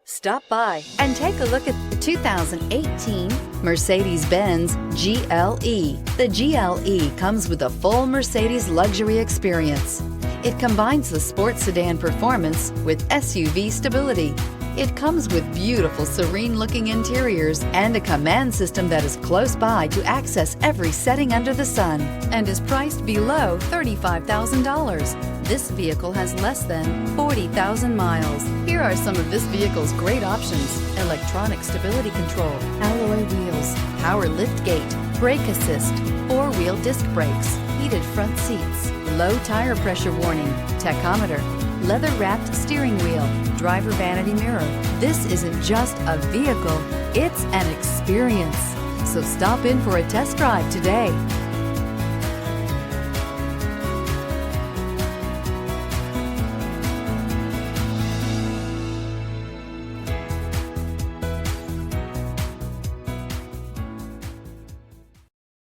Stop by and take a look at the 2018 Mercedes-Benz GLE. The GLE comes with a full Mercedes luxury experience. It combines the sports sedan performance with SUV stability. It comes with beautiful, serene-looking interiors and a command system that is close by to access every setting under the sun, and is priced below $35,000. This vehicle has less than 40,000 miles. Here are some of this vehicle's great options: electronic stability control, alloy wheels, power liftgate, brake assist, four-wheel disc brakes, heated front seats, low tire pressure warning, tachometer, leather-wrapped steering wheel, driver vanity mirror. This isn't just a vehicle, it's an experience. So stop in for a test drive today.